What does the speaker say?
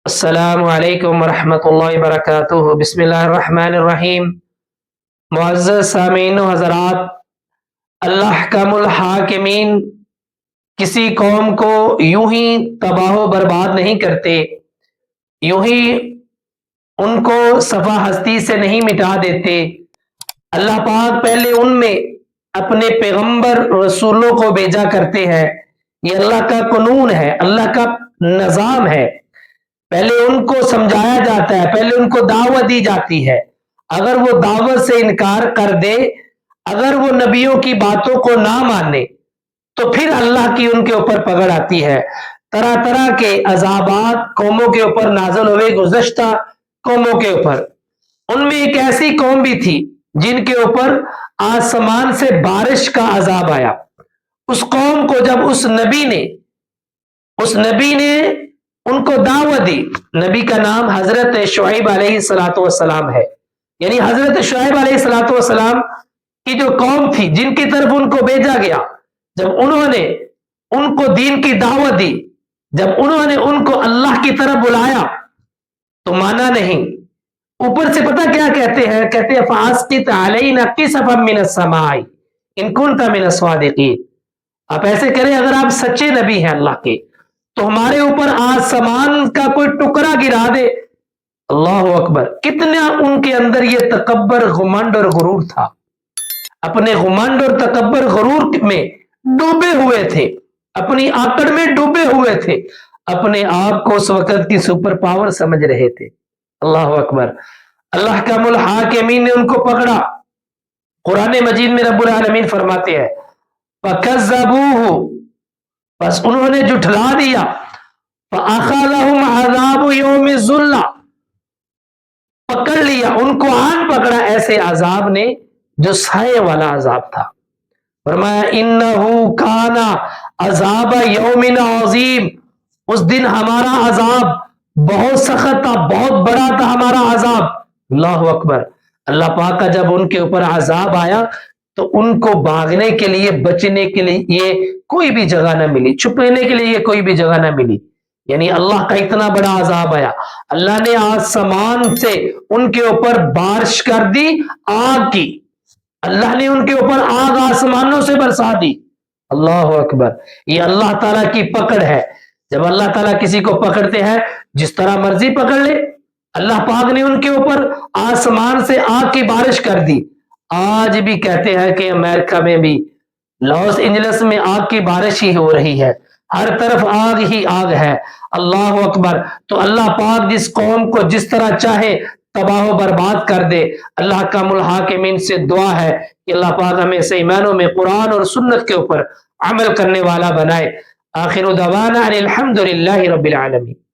السلام علیکم ورحمۃ اللہ وبرکاتہ۔ بسم اللہ الرحمن الرحیم۔ معزز سامعین و حضرات، اللہ احکم الحاکمین کسی قوم کو یوں ہی تباہ و برباد نہیں کرتے، یوں ہی ان کو صفا ہستی سے نہیں مٹا دیتے۔ اللہ پاک پہلے ان میں اپنے پیغمبر رسولوں کو بھیجا کرتے ہیں۔ یہ اللہ کا قانون ہے، اللہ کا نظام ہے۔ پہلے ان کو سمجھایا جاتا ہے، پہلے ان کو دعوت دی جاتی ہے۔ اگر وہ دعوت سے انکار کر دے، اگر وہ نبیوں کی باتوں کو نہ مانے، تو پھر اللہ کی ان کے اوپر پکڑ آتی ہے۔ طرح طرح کے عذابات قوموں کے اوپر نازل ہوئے، گزشتہ قوموں کے اوپر۔ ان میں ایک ایسی قوم بھی تھی جن کے اوپر آسمان سے بارش کا عذاب آیا۔ اس قوم کو جب اس نبی نے ان کو دعوت دی، نبی کا نام حضرت شعیب علیہ السلام ہے، یعنی حضرت شعیب علیہ السلام کی جو قوم تھی جن کی طرف ان کو بھیجا گیا، جب انہوں نے ان کو دین کی دعوت دی، جب انہوں نے ان کو اللہ کی طرف بلایا تو مانا نہیں۔ اوپر سے پتہ کیا کہتے ہیں؟ کہتے ہیں فَأَسْقِطْ عَلَيْنَا كِسَفًا مِّنَ السَّمَاءِ إِن كُنتَ مِنَ الصَّادِقِينَ۔ آپ ایسے کریں، اگر آپ سچے نبی ہیں اللہ کے، تو ہمارے اوپر آسمان کا کوئی ٹکڑا گرا دے۔ اللہ اکبر! کتنا ان کے اندر یہ تکبر، غمنڈ اور غرور تھا۔ اپنے غمنڈ اور تکبر غرور میں ڈوبے ہوئے تھے، اپنی آکڑ میں ڈوبے ہوئے تھے، اپنے آپ کو اس وقت کی سپر پاور سمجھ رہے تھے۔ اللہ اکبر! اللہ احکم الحاکمین نے ان کو پکڑا۔ قرآن مجید میں رب العالمین فرماتے ہیں فَكَذَّبُوهُ، بس انہوں نے جھٹلا دیا۔ فَأَخَذَهُمْ عَذَابُ يَوْمِ الظُّلَّةِ، پکڑ لیا ان کو، آن پکڑا ایسے عذاب نے جو سائے والا عذاب تھا۔ فرمایا إِنَّهُ كَانَ عَذَابَ يَوْمٍ عَظِيمٍ، اس دن ہمارا عذاب بہت سخت تھا، بہت بڑا تھا ہمارا عذاب۔ اللہ اکبر! اللہ پاک کا جب ان کے اوپر عذاب آیا تو ان کو بھاگنے کے لیے، بچنے کے لیے کوئی بھی جگہ نہ ملی، چھپنے کے لیے کوئی بھی جگہ نہ ملی۔ یعنی اللہ کا اتنا بڑا عذاب آیا، اللہ نے آسمان سے ان کے اوپر بارش کر دی، آگ کی۔ اللہ نے ان کے اوپر آگ آسمانوں سے برسا دی۔ اللہ اکبر! یہ اللہ تعالیٰ کی پکڑ ہے۔ جب اللہ تعالیٰ کسی کو پکڑتے ہیں، جس طرح مرضی پکڑ لے۔ اللہ پاک نے ان کے اوپر آسمان سے آگ کی بارش کر دی۔ آج بھی کہتے ہیں کہ امریکہ میں بھی، لاس اینجلس میں آگ کی بارش ہی ہو رہی ہے، ہر طرف آگ ہی آگ ہے۔ اللہ اکبر! تو اللہ پاک جس قوم کو جس طرح چاہے تباہ و برباد کر دے۔ اللہ کا الحاکمین سے دعا ہے کہ اللہ پاک ہمیں صحیح معنوں میں قرآن اور سنت کے اوپر عمل کرنے والا بنائے۔ آخر دعوانا ان الحمد للہ رب العالمین۔